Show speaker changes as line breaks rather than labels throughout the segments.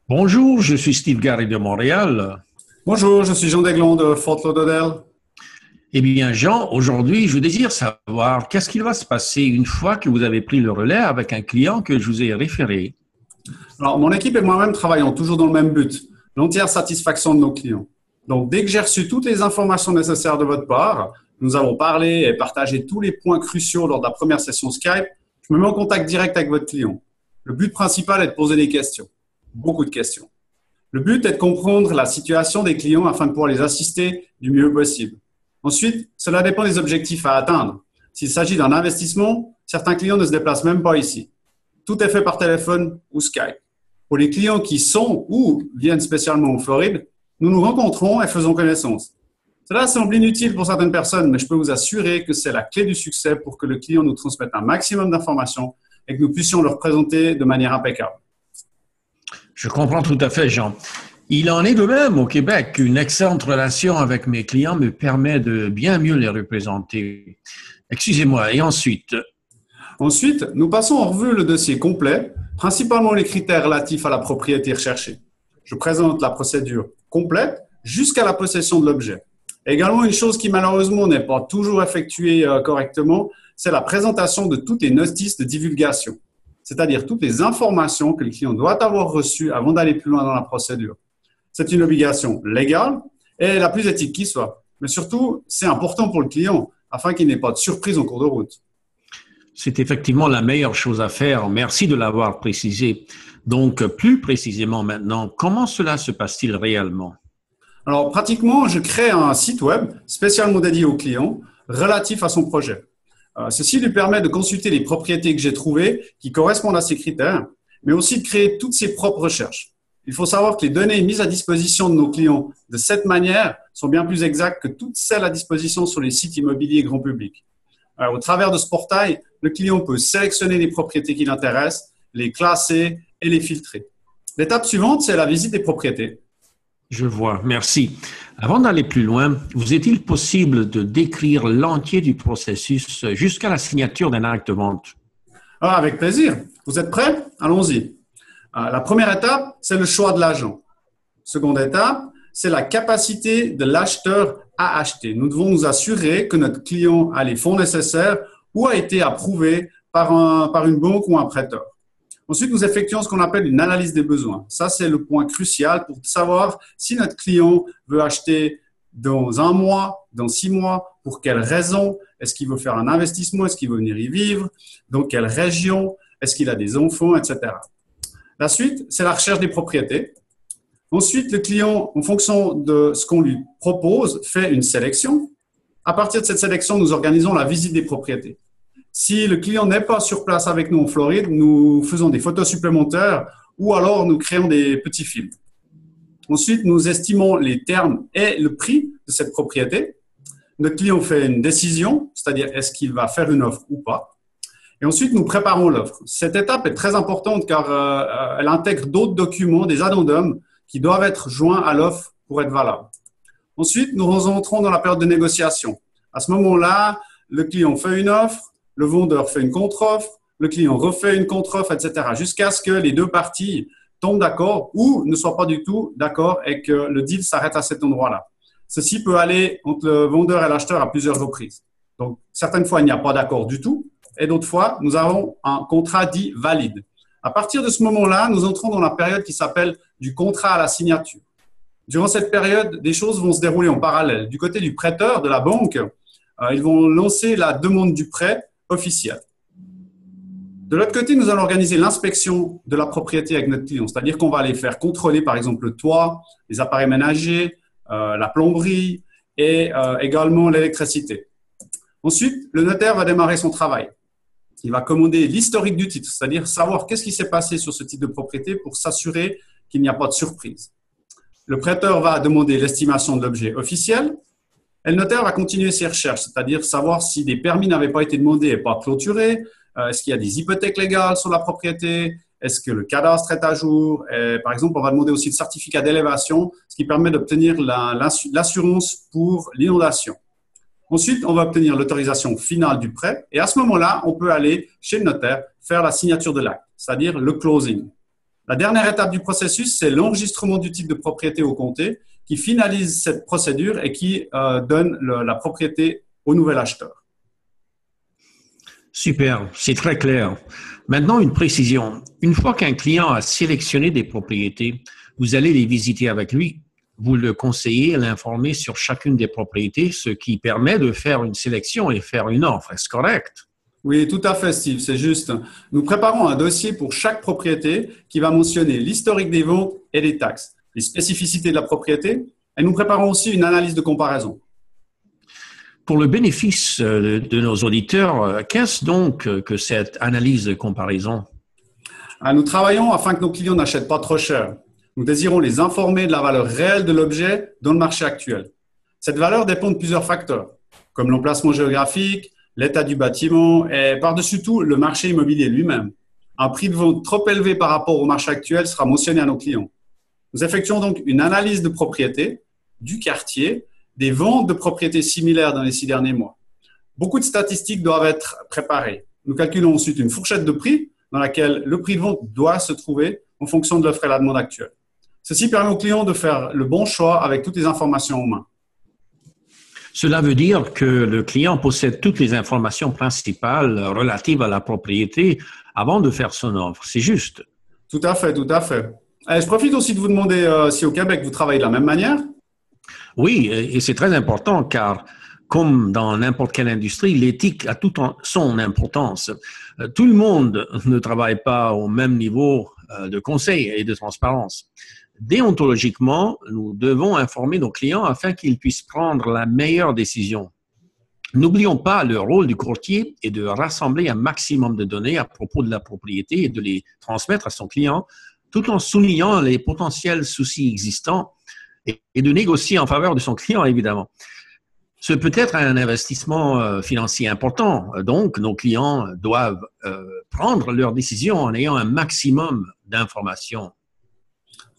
Bonjour, je suis Steve Gary de Montréal.
Bonjour, je suis Jean Desglons de Fort Lauderdale.
Eh bien, Jean, aujourd'hui, je désire savoir qu'est-ce qu'il va se passer une fois que vous avez pris le relais avec un client que je vous ai référé.
Alors, mon équipe et moi-même travaillons toujours dans le même but, l'entière satisfaction de nos clients. Donc, dès que j'ai reçu toutes les informations nécessaires de votre part, nous avons parlé et partagé tous les points cruciaux lors de la première session Skype, je me mets en contact direct avec votre client. Le but principal est de poser des questions, beaucoup de questions. Le but est de comprendre la situation des clients afin de pouvoir les assister du mieux possible. Ensuite, cela dépend des objectifs à atteindre. S'il s'agit d'un investissement, certains clients ne se déplacent même pas ici. Tout est fait par téléphone ou Skype. Pour les clients qui sont ou viennent spécialement en Floride, nous nous rencontrons et faisons connaissance. Cela semble inutile pour certaines personnes, mais je peux vous assurer que c'est la clé du succès pour que le client nous transmette un maximum d'informations et que nous puissions leur présenter de manière impeccable.
Je comprends tout à fait, Jean. Il en est de même au Québec. Une excellente relation avec mes clients me permet de bien mieux les représenter. Excusez-moi, et ensuite?
Ensuite, nous passons en revue le dossier complet, principalement les critères relatifs à la propriété recherchée. Je présente la procédure complète jusqu'à la possession de l'objet. Également, une chose qui malheureusement n'est pas toujours effectuée correctement, c'est la présentation de toutes les notices de divulgation, c'est-à-dire toutes les informations que le client doit avoir reçues avant d'aller plus loin dans la procédure. C'est une obligation légale et la plus éthique qui soit. Mais surtout, c'est important pour le client afin qu'il n'ait pas de surprise en cours de route.
C'est effectivement la meilleure chose à faire. Merci de l'avoir précisé. Donc, plus précisément maintenant, comment cela se passe-t-il réellement?
Alors, pratiquement, je crée un site web spécialement dédié au client relatif à son projet. Ceci lui permet de consulter les propriétés que j'ai trouvées qui correspondent à ses critères, mais aussi de créer toutes ses propres recherches. Il faut savoir que les données mises à disposition de nos clients de cette manière sont bien plus exactes que toutes celles à disposition sur les sites immobiliers grand public. Au travers de ce portail, le client peut sélectionner les propriétés qui l'intéressent, les classer et les filtrer. L'étape suivante, c'est la visite des propriétés.
Je vois, merci. Avant d'aller plus loin, vous est-il possible de décrire l'entier du processus jusqu'à la signature d'un acte de vente?
Avec plaisir. Vous êtes prêts? Allons-y. La première étape, c'est le choix de l'agent. Seconde étape, c'est la capacité de l'acheteur à acheter. Nous devons nous assurer que notre client a les fonds nécessaires ou a été approuvé par une banque ou un prêteur. Ensuite, nous effectuons ce qu'on appelle une analyse des besoins. Ça, c'est le point crucial pour savoir si notre client veut acheter dans 1 mois, dans 6 mois, pour quelles raisons, est-ce qu'il veut faire un investissement, est-ce qu'il veut venir y vivre, dans quelle région, est-ce qu'il a des enfants, etc. La suite, c'est la recherche des propriétés. Ensuite, le client, en fonction de ce qu'on lui propose, fait une sélection. À partir de cette sélection, nous organisons la visite des propriétés. Si le client n'est pas sur place avec nous en Floride, nous faisons des photos supplémentaires ou alors nous créons des petits films. Ensuite, nous estimons les termes et le prix de cette propriété. Notre client fait une décision, c'est-à-dire est-ce qu'il va faire une offre ou pas. Et ensuite, nous préparons l'offre. Cette étape est très importante car elle intègre d'autres documents, des addendums qui doivent être joints à l'offre pour être valables. Ensuite, nous rentrons dans la période de négociation. À ce moment-là, le client fait une offre, le vendeur fait une contre-offre, le client refait une contre-offre, etc. jusqu'à ce que les deux parties tombent d'accord ou ne soient pas du tout d'accord et que le deal s'arrête à cet endroit-là. Ceci peut aller entre le vendeur et l'acheteur à plusieurs reprises. Donc, certaines fois, il n'y a pas d'accord du tout et d'autres fois, nous avons un contrat dit valide. À partir de ce moment-là, nous entrons dans la période qui s'appelle du contrat à la signature. Durant cette période, des choses vont se dérouler en parallèle. Du côté du prêteur, de la banque, ils vont lancer la demande du prêt officielle. De l'autre côté, nous allons organiser l'inspection de la propriété avec notre client, c'est-à-dire qu'on va aller faire contrôler par exemple le toit, les appareils ménagers, la plomberie et également l'électricité. Ensuite, le notaire va démarrer son travail. Il va commander l'historique du titre, c'est-à-dire savoir qu'est-ce qui s'est passé sur ce titre de propriété pour s'assurer qu'il n'y a pas de surprise. Le prêteur va demander l'estimation de l'objet officiel et le notaire va continuer ses recherches, c'est-à-dire savoir si des permis n'avaient pas été demandés et pas clôturés, est-ce qu'il y a des hypothèques légales sur la propriété, Est-ce que le cadastre est à jour? Et, par exemple, on va demander aussi le certificat d'élévation, ce qui permet d'obtenir l'assurance pour l'inondation. Ensuite, on va obtenir l'autorisation finale du prêt et à ce moment-là, on peut aller chez le notaire faire la signature de l'acte, c'est-à-dire le closing. La dernière étape du processus, c'est l'enregistrement du titre de propriété au comté qui finalise cette procédure et qui donne la propriété au nouvel acheteur.
Super, c'est très clair. Maintenant, une précision. Une fois qu'un client a sélectionné des propriétés, vous allez les visiter avec lui. Vous le conseillez et l'informer sur chacune des propriétés, ce qui permet de faire une sélection et faire une offre. Est-ce correct?
Oui, tout à fait, Steve, c'est juste. Nous préparons un dossier pour chaque propriété qui va mentionner l'historique des ventes et des taxes, les spécificités de la propriété, et nous préparons aussi une analyse de comparaison.
Pour le bénéfice de nos auditeurs, qu'est-ce donc que cette analyse de comparaison?
Nous travaillons afin que nos clients n'achètent pas trop cher. Nous désirons les informer de la valeur réelle de l'objet dans le marché actuel. Cette valeur dépend de plusieurs facteurs, comme l'emplacement géographique, l'état du bâtiment et par-dessus tout, le marché immobilier lui-même. Un prix de vente trop élevé par rapport au marché actuel sera mentionné à nos clients. Nous effectuons donc une analyse de propriété, du quartier, des ventes de propriétés similaires dans les 6 derniers mois. Beaucoup de statistiques doivent être préparées. Nous calculons ensuite une fourchette de prix dans laquelle le prix de vente doit se trouver en fonction de l'offre et la demande actuelle. Ceci permet aux clients de faire le bon choix avec toutes les informations en main.
Cela veut dire que le client possède toutes les informations principales relatives à la propriété avant de faire son offre. C'est juste.
Tout à fait, tout à fait. Et je profite aussi de vous demander si au Québec, vous travaillez de la même manière.
Oui, et c'est très important car, comme dans n'importe quelle industrie, l'éthique a toute son importance. Tout le monde ne travaille pas au même niveau de conseil et de transparence. Déontologiquement, nous devons informer nos clients afin qu'ils puissent prendre la meilleure décision. N'oublions pas, le rôle du courtier est de rassembler un maximum de données à propos de la propriété et de les transmettre à son client, tout en soulignant les potentiels soucis existants et de négocier en faveur de son client, évidemment. Ce peut être un investissement financier important. Donc, nos clients doivent prendre leurs décisions en ayant un maximum d'informations.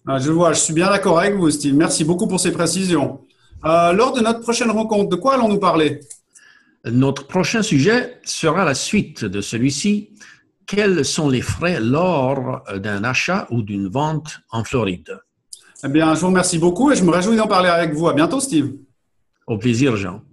Je vois, je suis bien d'accord avec vous, Steve. Merci beaucoup pour ces précisions. Lors de notre prochaine rencontre, de quoi allons-nous parler?
Notre prochain sujet sera la suite de celui-ci. Quels sont les frais lors d'un achat ou d'une vente en Floride?
Eh bien, je vous remercie beaucoup et je me réjouis d'en parler avec vous. À bientôt, Steve.
Au plaisir, Jean.